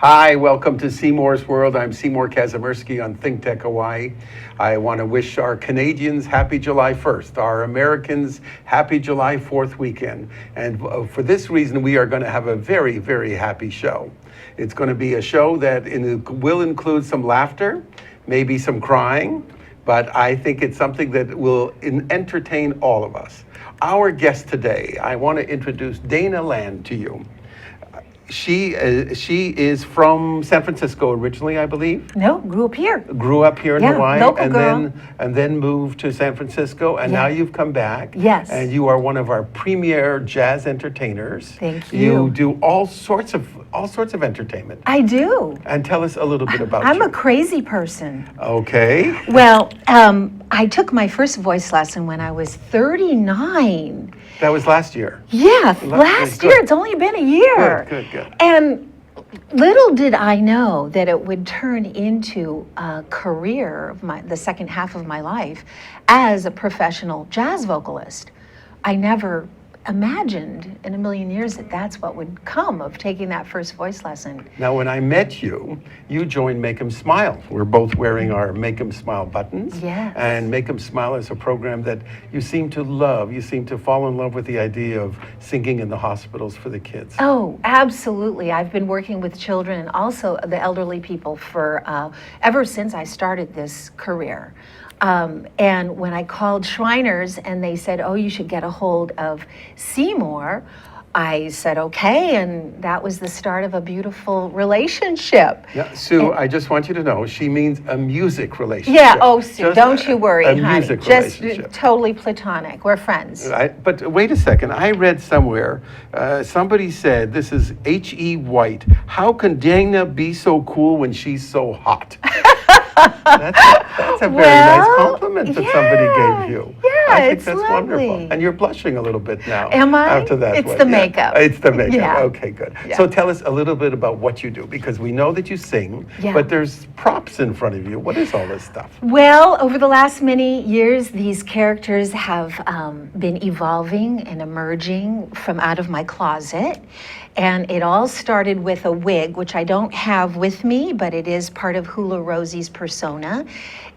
Hi, welcome to Seymour's World. I'm Seymour Kazimirski on Think Tech Hawaii. I want to wish our Canadians happy July 1st, our Americans happy July 4th weekend. And for this reason, we are going to have a very, very happy show. It's going to be a show that will include some laughter, maybe some crying, but I think it's something that will entertain all of us. Our guest today, I want to introduce DanaLand to you. She is from San Francisco originally, I believe. No, grew up here. Grew up here in Hawaii, local and girl. then moved to San Francisco, and now you've come back. Yes. And you are one of our premier jazz entertainers. Thank you. You do all sorts of entertainment. I do. And tell us a little bit about I'm you. a crazy person. Okay. Well, I took my first voice lesson when I was 39. That was last year. Yeah, last year. Good. It's only been a year. Good. And little did I know that it would turn into a career of the second half of my life as a professional jazz vocalist. I never imagined in a million years that that's what would come of taking that first voice lesson. Now, when I met you, you joined Make 'em Smile. We're both wearing our Make 'em Smile buttons. Yes. And Make 'em Smile is a program that you seem to love. You seem to fall in love with the idea of singing in the hospitals for the kids. Oh, absolutely. I've been working with children and also the elderly people for ever since I started this career. And when I called Shriners and they said, oh, you should get a hold of Seymour, I said, okay, and that was the start of a beautiful relationship. Yeah, Sue, I just want you to know, she means a music relationship. Yeah, oh, Sue, Just don't you worry, a honey. music Just relationship. totally platonic. We're friends. But wait a second, I read somewhere, somebody said, this is H.E. White, how can Dana be so cool when she's so hot? That's a very nice compliment that somebody gave you. Yeah, I think it's that's lovely. wonderful. And you're blushing a little bit now. Am I? After that It's one. the makeup. It's the makeup. Yeah. Okay, good. Yeah. So tell us a little bit about what you do, because we know that you sing, but there's props in front of you. What is all this stuff? Well, over the last many years, these characters have been evolving and emerging from out of my closet. And it all started with a wig, which I don't have with me, but it is part of Hula Rosie's persona.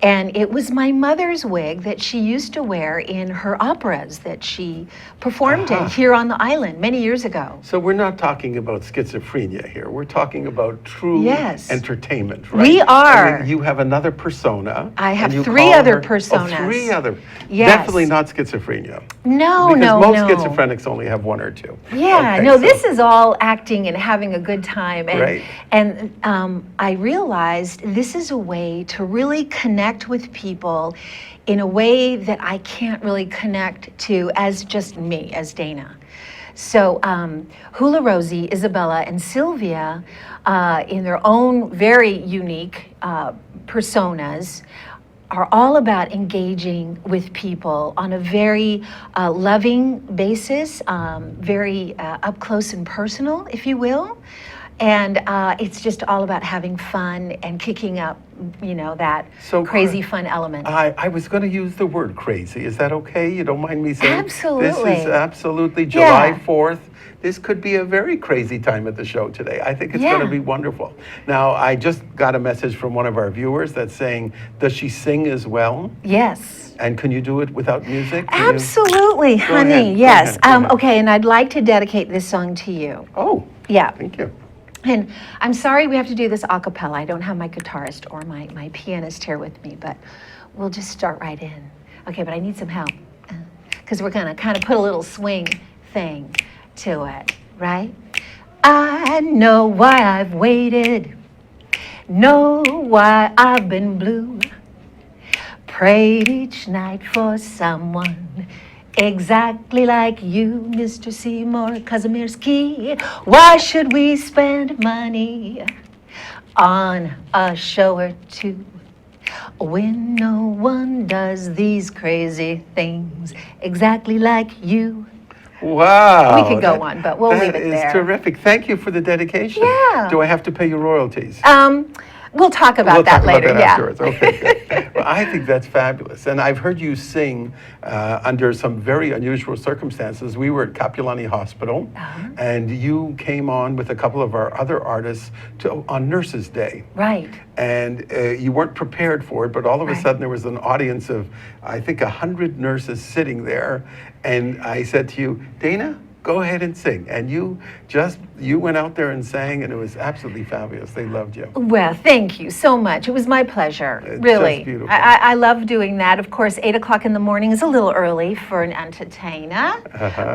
And it was my mother's wig that she used to wear in her operas that she performed in here on the island many years ago. So we're not talking about schizophrenia here. We're talking about true entertainment, right? We are. And then you have another persona. I have and you 3 call other her- personas. Oh, 3 other. Yes. Definitely not schizophrenia. No, because no, most no. schizophrenics only have 1 or 2. Yeah, Okay, no, so- this is all acting and having a good time. And, Right. and I realized this is a way to really connect with people in a way that I can't really connect to as just me, as Dana. So Hula Rosie, Isabella, and Sylvia, in their own very unique personas, are all about engaging with people on a very loving basis, very up close and personal, if you will. And it's just all about having fun and kicking up, that crazy fun element. I was going to use the word crazy. Is that okay? You don't mind me saying? Absolutely. This is absolutely July 4th. This could be a very crazy time at the show today. I think it's going to be wonderful. Now, I just got a message from one of our viewers that's saying, does she sing as well? Yes. And can you do it without music? Absolutely, honey. ahead, Yes. go ahead. Okay, and I'd like to dedicate this song to you. Oh, Yeah. thank you. And I'm sorry we have to do this a cappella. I don't have my guitarist or my pianist here with me, but we'll just start right in. Okay, but I need some help because we're going to kind of put a little swing thing to it, right? I know why I've waited, know why I've been blue, prayed each night for someone exactly like you, Mr. Seymour Kazimirski. Why should we spend money on a show or two when no one does these crazy things exactly like you? Wow. We could go on, but we'll leave it there. That is terrific. Thank you for the dedication. Yeah. Do I have to pay you royalties? We'll talk about We'll that talk later. about that Yeah. afterwards. Okay, good. Well, I think that's fabulous. And I've heard you sing under some very unusual circumstances. We were at Kapolani Hospital, and you came on with a couple of our other artists on Nurses Day. Right. And you weren't prepared for it, but all of a Right. sudden there was an audience of, I think, 100 nurses sitting there. And I said to you, Dana, go ahead and sing. And you went out there and sang, and it was absolutely fabulous. They loved you. Well, thank you so much. It was my pleasure, It's really. just beautiful. I love doing that. Of course, 8 o'clock in the morning is a little early for an entertainer,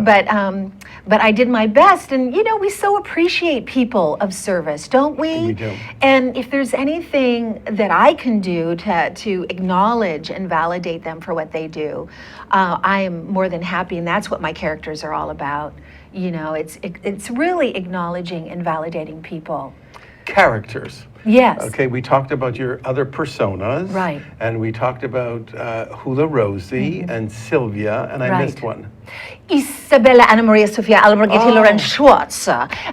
but I did my best. And, you know, we so appreciate people of service, don't we? We do. And if there's anything that I can do to acknowledge and validate them for what they do, I am more than happy, and that's what my characters are all about. You know, it's really acknowledging and validating people. Characters. Yes. Okay, we talked about your other personas. Right. And we talked about Hula Rosie and Sylvia, and I missed one. Isabella Anna Maria Sofia Alberghetti Oh. Loren Schwartz.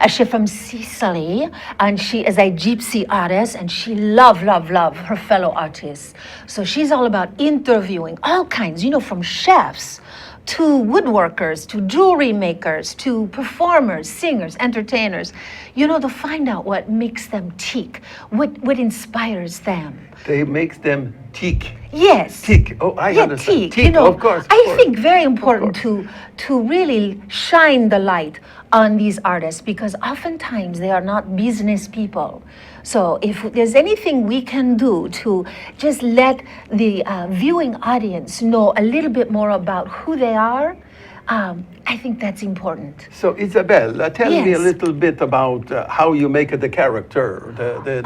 She's from Sicily, and she is a gypsy artist, and she love her fellow artists. So she's all about interviewing all kinds, you know, from chefs to woodworkers, to jewelry makers, to performers, singers, entertainers, you know, to find out what makes them tick, what inspires them. They makes them tick. Yes. Tick. Oh, I understand. Tick. You know, of course. I think very important to really shine the light on these artists, because oftentimes they are not business people. So if there's anything we can do to just let the viewing audience know a little bit more about who they are, I think that's important. So, Isabella, tell me a Yes. little bit about how you make it the character, the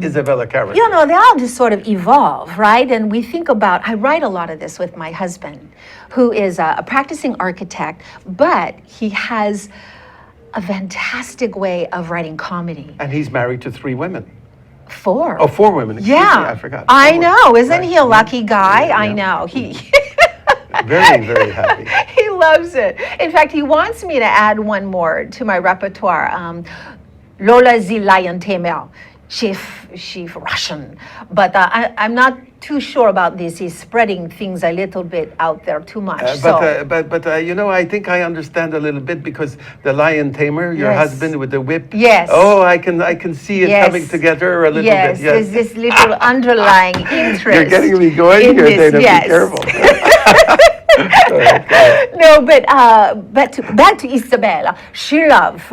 Isabella character. You know, they all just sort of evolve, right? And we think about, I write a lot of this with my husband, who is a practicing architect, but he has a fantastic way of writing comedy. And he's married to 3 women. 4. Oh, 4 women. Excuse me, Yeah, I forgot. I 4. know. Isn't Right. he a lucky guy? Yeah, I yeah. know. He Very, very happy. he loves it. In fact, he wants me to add one more to my repertoire. Lola Zilayan Temel. She's Russian, but I'm not too sure about this. He's spreading things a little bit out there too much. But you know, I think I understand a little bit, because the lion tamer, your Yes. husband with the whip. Yes. Oh, I can see it Yes. coming together a little Yes, bit. Yes. there's this little underlying interest. You're getting me going in here, this, Dana. yes. Be careful. No, but back to Isabella.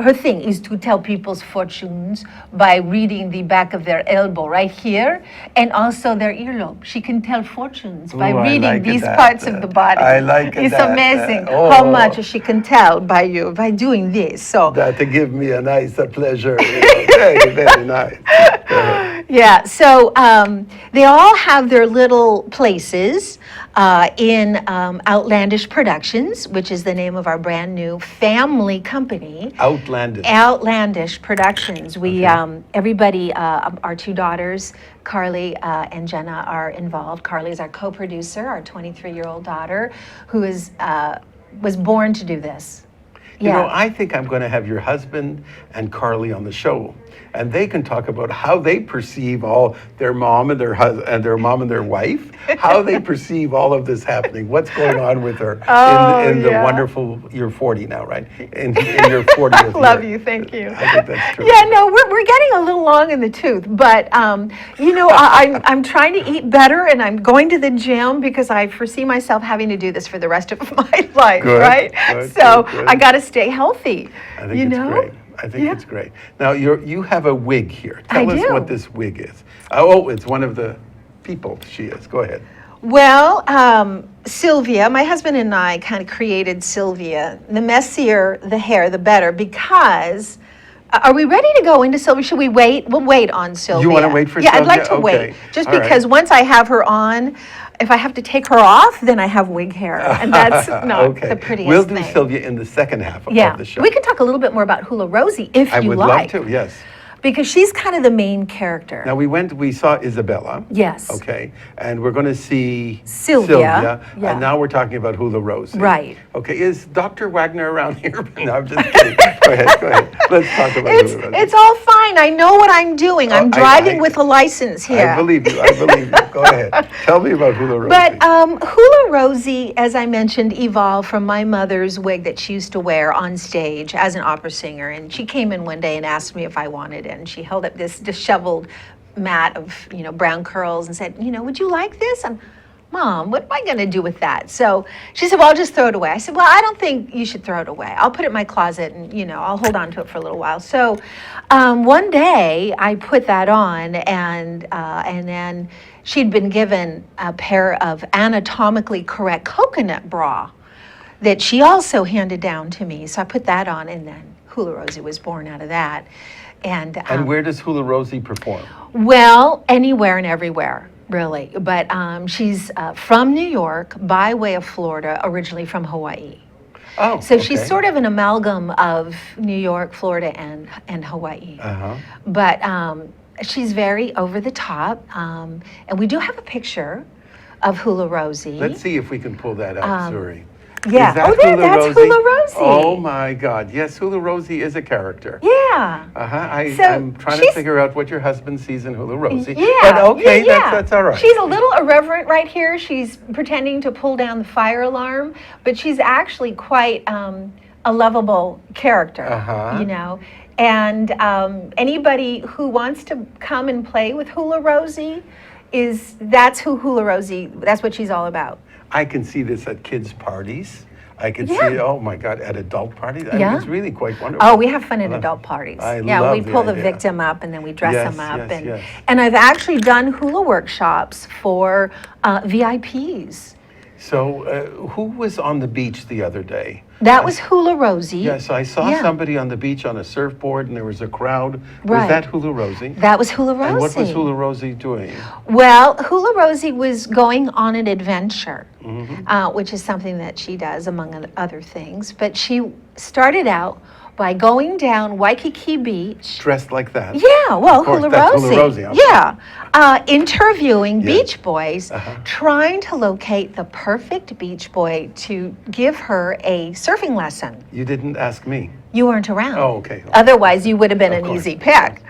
Her thing is to tell people's fortunes by reading the back of their elbow right here, and also their earlobe. She can tell fortunes by Ooh, I reading like these that. parts of the body. I like It's that. amazing Oh. how much she can tell by doing this. So That to give me a nice pleasure. You know. Very, very nice. yeah, so they all have their little places in Outlandish Productions, which is the name of our brand new family company. Outlandish. Outlandish Productions. We, everybody, our 2 daughters, Carly and Jenna, are involved. Carly is our co-producer, our 23-year-old daughter, who was born to do this. You know, I think I'm going to have your husband and Carly on the show, and they can talk about how they perceive all their mom and their mom and their wife, how they perceive all of this happening. What's going on with her in the wonderful? You're 40 now, right? In your 40th Love year. you, thank you. I think that's true. Yeah, no, we're getting a little long in the tooth, but you know, I'm trying to eat better, and I'm going to the gym because I foresee myself having to do this for the rest of my life, Good, right? good, So good. I got to stay healthy. I think it's great. I think it's great. Now you have a wig here. Tell I us do. what this wig is. Oh, it's one of the people. She is. Go ahead. Well, Sylvia, my husband and I kind of created Sylvia. The messier the hair, the better, because are we ready to go into Sylvia? Should we wait? We'll wait on Sylvia. You want to wait for Yeah, Sylvia? I'd like to Okay. wait. Just All right. because once I have her on, if I have to take her off, then I have wig hair. And that's not Okay. the prettiest We'll do thing. Sylvia in the second half Yeah. of the show. We can talk a little bit more about Hula Rosie if I you would like. love to, yes. because she's kind of the main character. Now we saw Isabella. Yes. Okay, and we're going to see Sylvia, yeah. and now we're talking about Hula Rosie. Right. Okay, is Dr. Wagner around here? No, I'm just kidding. Go ahead. Let's talk about Hula Rosie. It's all fine. I know what I'm doing. I'm driving with a license here. I believe you. Go ahead. Tell me about Hula Rosie. But Hula Rosie, as I mentioned, evolved from my mother's wig that she used to wear on stage as an opera singer. And she came in one day and asked me if I wanted it. And she held up this disheveled mat of, brown curls and said, would you like this? And Mom, what am I going to do with that? So she said, well, I'll just throw it away. I said, well, I don't think you should throw it away. I'll put it in my closet and, I'll hold on to it for a little while. So one day I put that on and then she'd been given a pair of anatomically correct coconut bra that she also handed down to me. So I put that on, and then Hula Rosie was born out of that. And where does Hula Rosie perform? Well, anywhere and everywhere, really. But she's from New York by way of Florida, originally from Hawaii. Oh, so she's sort of an amalgam of New York, Florida, and Hawaii. Uh-huh. But she's very over the top. And we do have a picture of Hula Rosie. Let's see if we can pull that up, Suri. Yeah. That's Hula Rosie. Oh my God. Yes, Hula Rosie is a character. Yeah. I'm trying to figure out what your husband sees in Hula Rosie. Yeah. But okay, that's all right. She's a little irreverent right here. She's pretending to pull down the fire alarm, but she's actually quite a lovable character, And anybody who wants to come and play with Hula Rosie that's what she's all about. I can see this at kids' parties. I can see it, oh my God, at adult parties. I mean, it's really quite wonderful. Oh, we have fun at adult parties. We pull the victim up and then we dress them up. And I've actually done hula workshops for VIPs. So who was on the beach the other day? That was Hula Rosie. Yes, I saw somebody on the beach on a surfboard and there was a crowd. Was that Hula Rosie? That was Hula Rosie. And what was Hula Rosie doing? Well, Hula Rosie was going on an adventure, which is something that she does among other things. But she started out by going down Waikiki Beach. Dressed like that? Yeah, well, Hula Rosie. Interviewing beach boys, trying to locate the perfect beach boy to give her a surfing lesson. You didn't ask me. You weren't around. Oh, okay. Otherwise, you would have been an easy pick.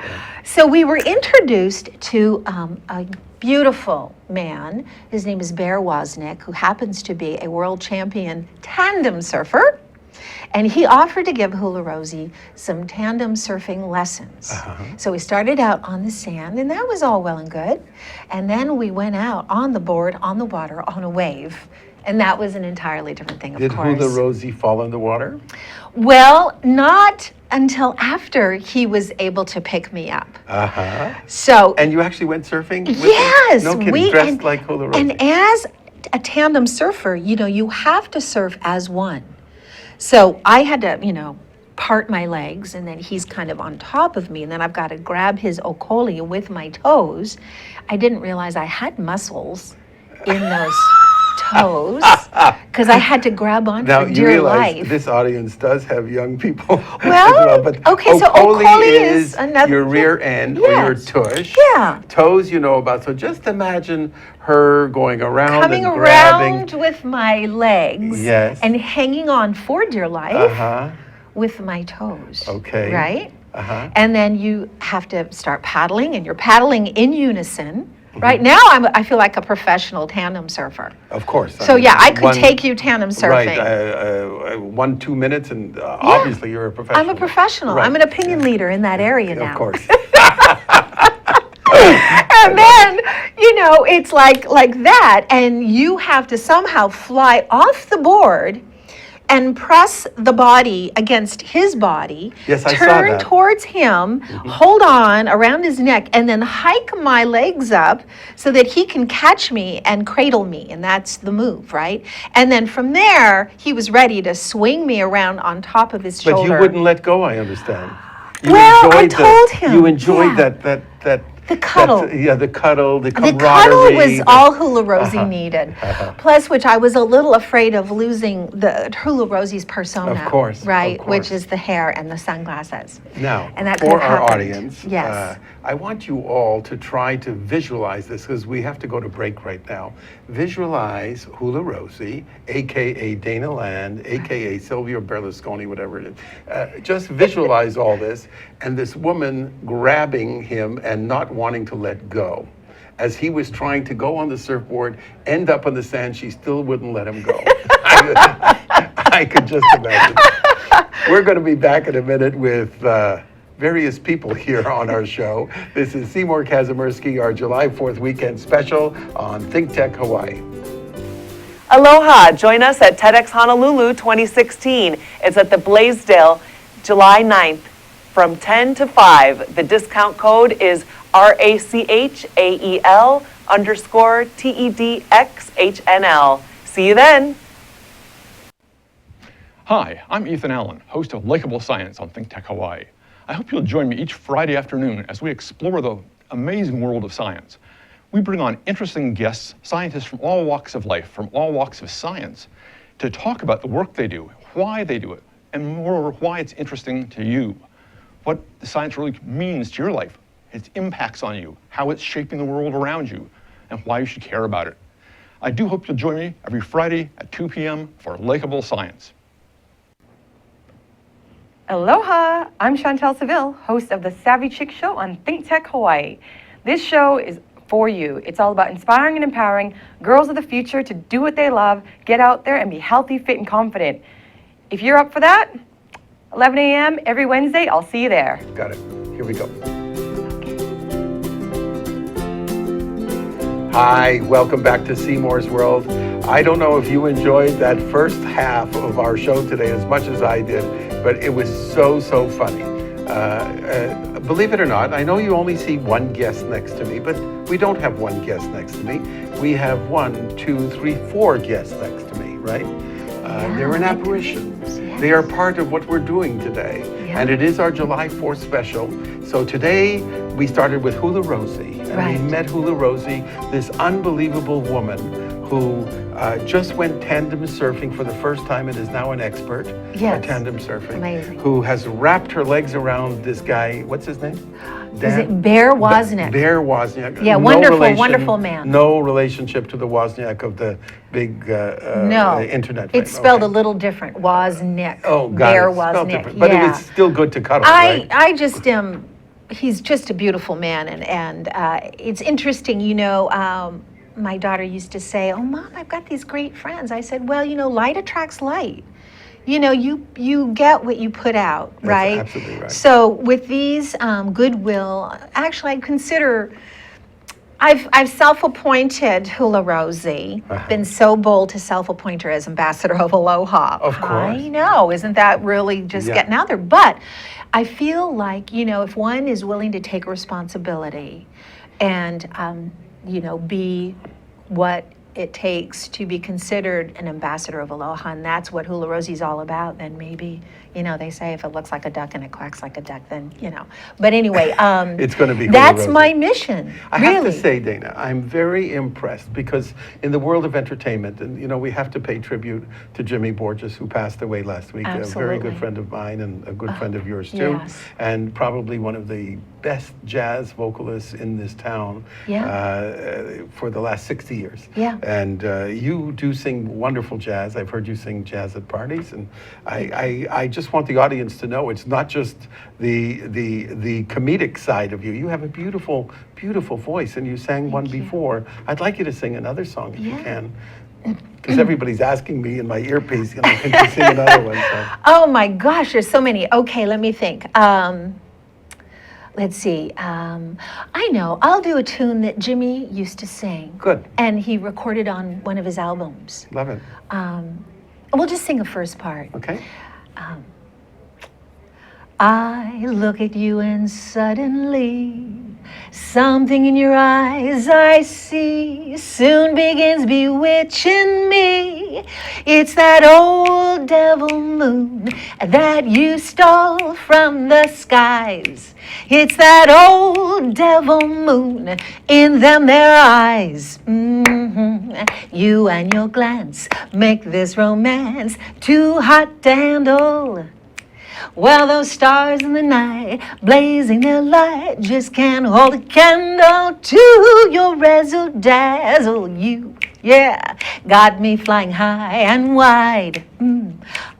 So we were introduced to a beautiful man. His name is Bear Wozniak, who happens to be a world champion tandem surfer. And he offered to give Hula Rosie some tandem surfing lessons. So we started out on the sand, and that was all well and good. And then we went out on the board, on the water, on a wave. And that was an entirely different thing, of course. Did Hula Rosie fall in the water? Well, not until after he was able to pick me up. So. And you actually went surfing with yes, him? No kidding, dressed like Hula Rosie. And as a tandem surfer, you have to surf as one. So I had to, part my legs, and then he's kind of on top of me, and then I've got to grab his okoli with my toes. I didn't realize I had muscles in those toes because I had to grab on now, for dear life. Now, you realize this audience does have young people well, but okay, so okoli is another... your rear end or your tush. Yeah. Toes you know about. So just imagine her going around coming and grabbing. around with my legs and hanging on for dear life with my toes. Okay. Right? And then you have to start paddling, and you're paddling in unison. Right now, I feel like a professional tandem surfer. Of course. So I could take you tandem surfing. Right, 1-2 minutes, and obviously you're a professional. I'm a professional. Right. I'm an opinion leader in that area now. Of course. And then, it's like that, and you have to somehow fly off the board and press the body against his body, yes, I turn saw that. Towards him, hold on around his neck, and then hike my legs up so that he can catch me and cradle me, and that's the move, right? And then from there, he was ready to swing me around on top of his shoulder. But you wouldn't let go, I understand. I told him. You enjoyed that The cuddle. The cuddle, the The camaraderie. cuddle was all Hula Rosie needed. Plus, which I was a little afraid of losing the Hula Rosie's persona. Of course, right? of Which course. is the hair and the sunglasses. Now, And that could for have our happened. audience, Yes. I want you all to try to visualize this because we have to go to break right now. Visualize Hula Rosie, aka Dana Land, aka Silvio Berlusconi, whatever it is. Just visualize all this, and this woman grabbing him and not wanting to let go. As he was trying to go on the surfboard, end up on the sand, she still wouldn't let him go. I could just imagine. We're going to be back in a minute with various people here on our show. This is Seymour Kazimirski, our July 4th weekend special on Think Tech Hawaii. Aloha! Join us at TEDx Honolulu 2016. It's at the Blaisdell, July 9th from 10 to 5. The discount code is RACHAEL_TEDXHNL. See you then. Hi, I'm Ethan Allen, host of Likeable Science on Think Tech Hawaii. I hope you'll join me each Friday afternoon as we explore the amazing world of science. We bring on interesting guests, scientists from all walks of life, from all walks of science, to talk about the work they do, why they do it, and moreover, why it's interesting to you. What the science really means to your life, its impacts on you, how it's shaping the world around you, and why you should care about it. I do hope you'll join me every Friday at 2 p.m. for Likeable Science. Aloha! I'm Chantel Seville, host of the Savvy Chick Show on Think Tech Hawaii. This show is for you. It's all about inspiring and empowering girls of the future to do what they love, get out there and be healthy, fit, and confident. If you're up for that, 11 a.m. every Wednesday, I'll see you there. Got it. Here we go. Hi, welcome back to Seymour's World. I don't know if you enjoyed that first half of our show today as much as I did, but it was so funny. Believe it or not, I know you only see one guest next to me, but we don't have one guest next to me. We have 1, 2, 3, 4 guests next to me, right? They're an apparition. Yes. They are part of what we're doing today. Yeah. And it is our July 4th special. So today we started with Hula Rosie. And Right. we met Hula Rosie, this unbelievable woman who just went tandem surfing for the first time and is now an expert Yes. at tandem surfing. Amazing. Who has wrapped her legs around this guy, what's his name? Is it Bear Wozniak? Bear Wozniak. Yeah, wonderful man. No relationship to the Wozniak of the big No, internet. it's fame. spelled Okay. a little different. Wozniak. Oh, got Bear it. Spelled Wozniak. different. But yeah. it's still good to cuddle, right? I just am. He's just a beautiful man, and it's interesting. You know, my daughter used to say, "Oh, Mom, I've got these great friends." I said, "Well, you know, light attracts light. You know, you get what you put out, That's right?" absolutely right. So with these goodwill, actually, I consider. I've self-appointed Hula Rosie. Been so bold to self-appoint her as ambassador of Aloha. Of course. I know, isn't that really just Yeah. getting out there? But I feel like, you know, if one is willing to take responsibility and, you know, be what it takes to be considered an ambassador of Aloha, and that's what Hula Rosie's all about, then maybe, you know, they say if it looks like a duck and it quacks like a duck, then, you know. But anyway, It's gonna be Hula that's Rosie. my mission, I really. have to say, Dana, I'm very impressed because in the world of entertainment, and you know, we have to pay tribute to Jimmy Borges, who passed away last week, a very Absolutely. good friend of mine and a good friend of yours too, yes. and probably one of the best jazz vocalists in this town for the last 60 years. Yeah. And you do sing wonderful jazz. I've heard you sing jazz at parties, and I just want the audience to know it's not just the comedic side of you. You have a beautiful, beautiful voice, and you sang one you. before. I'd like you to sing another song if you Yeah. can, because everybody's asking me in my earpiece, you know, can you sing another one? So. Oh my gosh, there's so many. Okay, let me think. Let's see. I know. I'll do a tune that Jimmy used to sing. Good. And he recorded on one of his albums. Love it. We'll just sing the first part. Okay. I look at you and suddenly Something in your eyes I see soon begins bewitching me. It's that old devil moon that you stole from the skies. It's that old devil moon in them their eyes. You and your glance make this romance too hot to handle. Well, those stars in the night, blazing their light, just can't hold a candle to your razzle dazzle. You, yeah, got me flying high and wide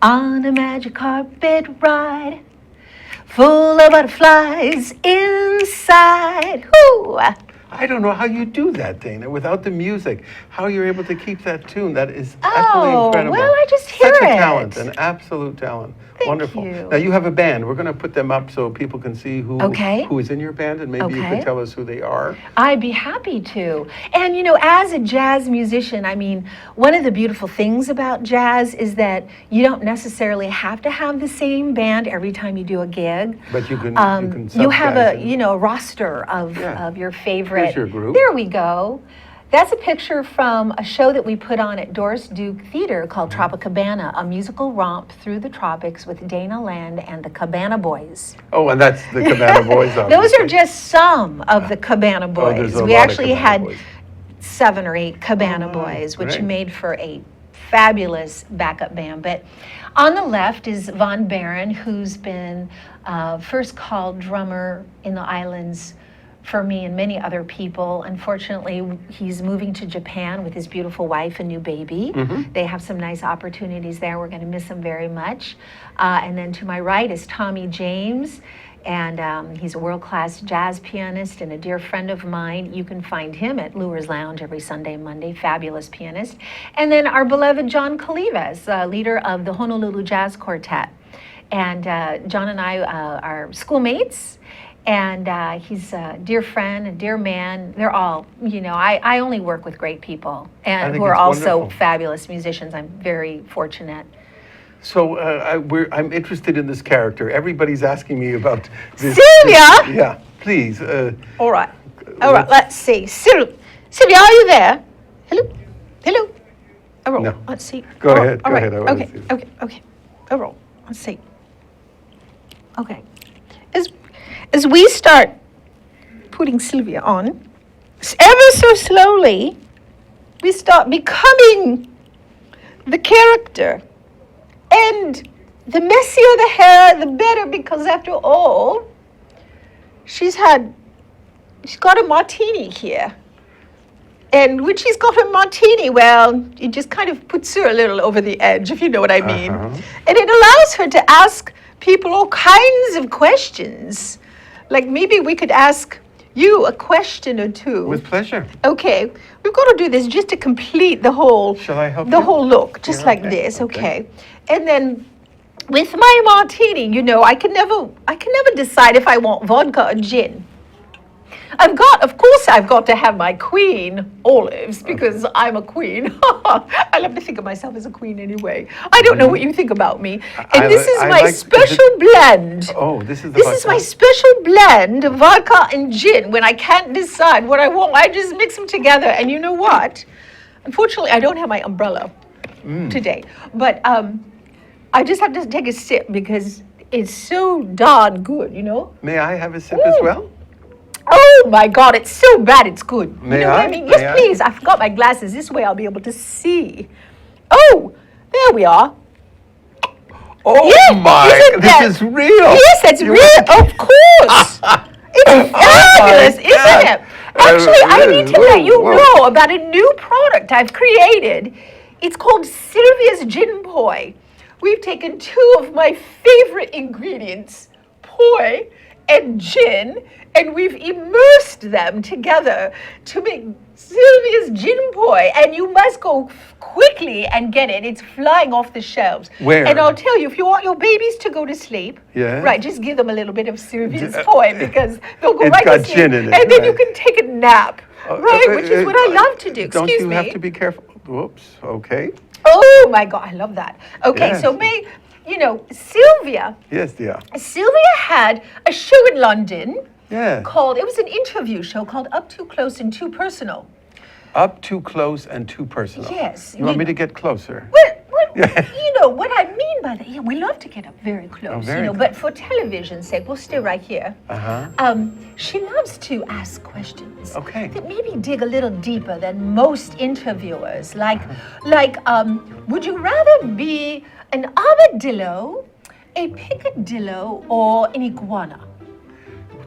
on a magic carpet ride, full of butterflies inside. Whoo! I don't know how you do that, Dana, without the music. How you're able to keep that tune. That is absolutely incredible. Well, I just hear Such a it. talent, an absolute talent. Thank Wonderful. you. Now, you have a band. We're going to put them up so people can see who is in your band, and maybe you Okay. could tell us who they are. I'd be happy to. And you know, as a jazz musician, I mean, one of the beautiful things about jazz is that you don't necessarily have to have the same band every time you do a gig. But you can You have sub-guys a, in. you know, roster of, Yeah. of your favorite. Here's your group. There we go. That's a picture from a show that we put on at Doris Duke Theater called Tropicabana, a musical romp through the tropics with Dana Land and the Cabana Boys. Oh, and that's the Cabana Boys, Those obviously. are just some of the Cabana Boys. there's a We lot of actually Cabana had Boys. 7 or 8 Cabana Boys, which right. made for a fabulous backup band. But on the left is Vaughn Baron, who's been first called drummer in the islands for me and many other people. Unfortunately, he's moving to Japan with his beautiful wife and new baby. They have some nice opportunities there. We're going to miss him very much. And then to my right is Tommy James. And he's a world-class jazz pianist and a dear friend of mine. You can find him at Lure's Lounge every Sunday and Monday, fabulous pianist. And then our beloved John Kalivas, leader of the Honolulu Jazz Quartet. And John and I are schoolmates. And he's a dear friend, a dear man. They're all, you know, I only work with great people and think who are it's also wonderful. fabulous musicians. I'm very fortunate. So I'm interested in this character. Everybody's asking me about this. Sylvia? Yeah, please. All right. All right, let's see. Sylvia, are you there? Hello? Hello? All right, No. let's see. Go All right, ahead, all go right, ahead, I wanna Okay, see this. okay. All right, let's see. Okay. As we start putting Sylvia on, ever so slowly, we start becoming the character. And the messier the hair, the better, because after all, she's got a martini here. And when she's got her martini, well, it just kind of puts her a little over the edge, if you know what I mean. And it allows her to ask people all kinds of questions. Like maybe we could ask you a question or two. With pleasure. Okay, we've got to do this just to complete the whole Shall I help the you? whole look, just Yeah, like okay, this, okay. okay? And then with my martini, you know, I can never decide if I want vodka or gin. Of course I've got to have my queen olives because I'm a queen. I love to think of myself as a queen anyway. I don't know what you think about me. And this is I my like- special blend. Oh, this is the This is my vodka. special blend of vodka and gin. When I can't decide what I want, I just mix them together. And you know what? Unfortunately, I don't have my umbrella today. But I just have to take a sip because it's so darn good, you know? May I have a sip as well? Oh my God, it's so bad, it's good. May you know what I? I mean? May Yes, I? please. I forgot my glasses. This way I'll be able to see. Oh, there we are. Oh Yes, my, isn't this that- is real. Yes, that's You- real. Of course. It's fabulous, God. isn't it? Actually, I need to let you Whoa. know about a new product I've created. It's called Sylvia's Gin Poi. We've taken 2 of my favorite ingredients, poi and gin, and we've immersed them together to make Sylvia's Gin Poi. And you must go quickly and get it. It's flying off the shelves. Where? And I'll tell you, if you want your babies to go to sleep, Yeah. right, just give them a little bit of Sylvia's Poi because they'll go It's right got to sleep. gin in it, And then you right. can take a nap, right, which is what I love to do. Don't Excuse you me. have to be careful? Whoops, okay. Oh my God, I love that. Okay, Yes. so Sylvia Yes, dear. had a show in London, Yeah. It was an interview show called Up Too Close and Too Personal. Up too close and too personal. Yes. You want me to get closer? Well, you know, what I mean by that, yeah, we love to get up very close, very you know, close. but for television's sake, we'll stay right here. She loves to ask questions Okay. that maybe dig a little deeper than most interviewers. Like, would you rather be an armadillo, a picadillo, or an iguana?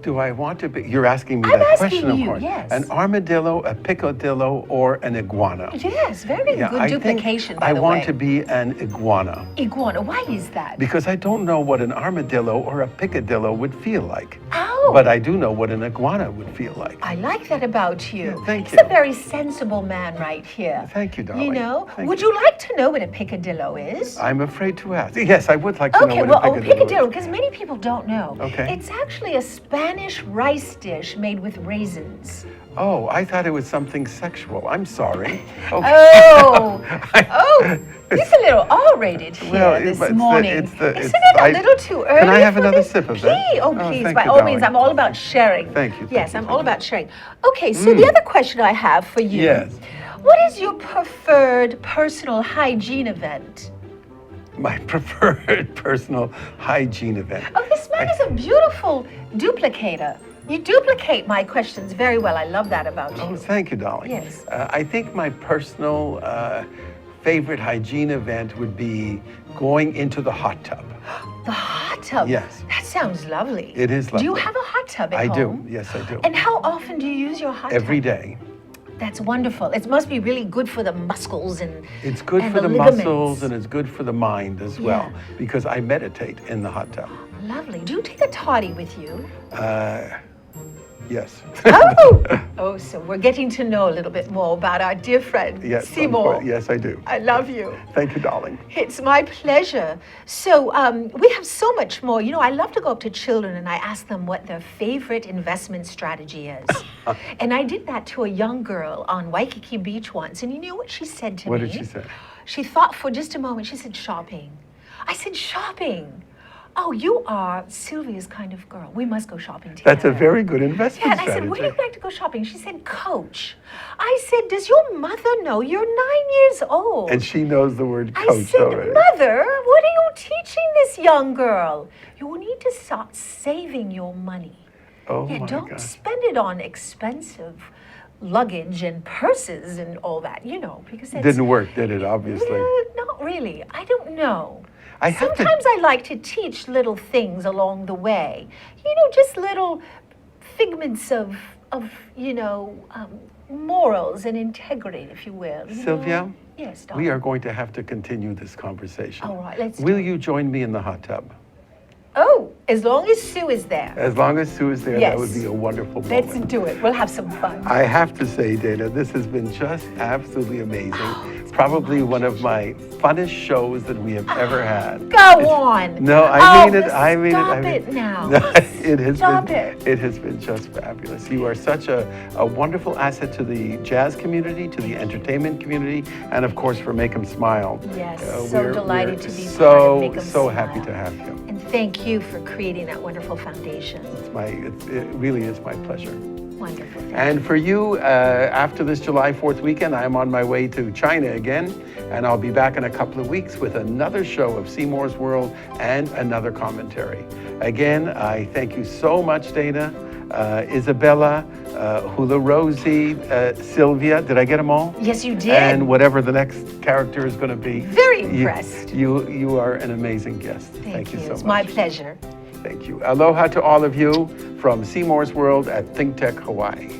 Do I want to be? You're asking me I'm that asking question, of you, course. yes. An armadillo, a picadillo, or an iguana? Yes, very Yeah, good I think duplication, by the way. I want to be an iguana Iguana, why is that? because I don't know what an armadillo or a picadillo would feel like. Oh. But I do know what an iguana would feel like. I like that about you. Yeah, thank He's a you. very sensible man right here. Thank you, darling. You know, Thank would you. you like to know what a picadillo is? I'm afraid to ask. Yes, I would like to know Okay, what well, a picadillo picadillo, is. because many people don't know. Okay. It's actually a Spanish rice dish made with raisins. Oh, I thought it was something sexual. I'm sorry. Okay. Oh, it's a little R-rated here Well, this but morning. it's the- Isn't it's- it a I- little too early? Can I have for another this? sip of that? Please, Oh, please, thank by you, all means. darling. I'm all about sharing. Thank you, Yes, thank I'm you, all thank about sharing. Okay, so the other question I have for you. Yes. What is your preferred personal hygiene event? My preferred personal hygiene event. Oh, this man is a beautiful duplicator. You duplicate my questions very well. I love that about you. Oh, thank you, darling. Yes. I think my personal favorite hygiene event would be going into the hot tub. The hot tub. Yes. That sounds lovely. It is Do you lovely. have a hot tub at I home? do. Yes, I do. And how often do you use your hot tub? Every day. That's wonderful. It must be really good for the muscles and It's good and for the ligaments. muscles and it's good for the mind as well Yeah. because I meditate in the hot tub. Lovely. Do you take a toddy with you? Yes. Oh, so we're getting to know a little bit more about our dear friend, Yes. Seymour. Yes, I do. I love you. Thank you, darling. It's my pleasure. So we have so much more. You know, I love to go up to children and I ask them what their favorite investment strategy is. And I did that to a young girl on Waikiki Beach once. And you know what she said to me? What did she say? She thought for just a moment. She said, shopping. I said, shopping. Oh, you are Sylvia's kind of girl. We must go shopping together. That's a very good investment Yeah, and I said, strategy. where do you like to go shopping? She said, Coach. I said, does your mother know you're 9 years old? And she knows the word I coach said, already. Mother, what are you teaching this young girl? You need to start saving your money. Oh Yeah, my don't God. spend it on expensive luggage and purses and all that, you know, because that's... Didn't work, did it, obviously? Not really. I don't know. I have to- Sometimes I like to teach little things along the way. You know, just little figments of you know, morals and integrity, if you will. you Sylvia, know? Yes, darling. we are going to have to continue this conversation. All right, let's do Will it. you join me in the hot tub? Oh, as long as Sue is there. As long as Sue is there, that would Yes. be a wonderful Let's moment. do it. We'll have some fun. I have to say, Dana, this has been just absolutely amazing. Probably one of my funnest shows that we have ever had. Go on. No, I Oh, mean it. I mean stop it. I mean it now. No, it has Stop been. it. It has been just fabulous. You are such a wonderful asset to the jazz community, to the entertainment community, and of course for Make 'em Smile. Yes, so delighted to be part so of Make 'em so happy Smile. to have you. And thank you for creating that wonderful foundation. It really is my pleasure. Wonderful. Thank And for you, after this July 4th weekend, I'm on my way to China again, and I'll be back in a couple of weeks with another show of Seymour's World and another commentary. Again, I thank you so much, Dana, Isabella, Hula Rosie, Sylvia. Did I get them all? Yes, you did. And whatever the next character is going to be. Very impressed. You are an amazing guest. Thank you so much. It's my pleasure. Thank you. Aloha to all of you from Seymour's World at Think Tech Hawaii.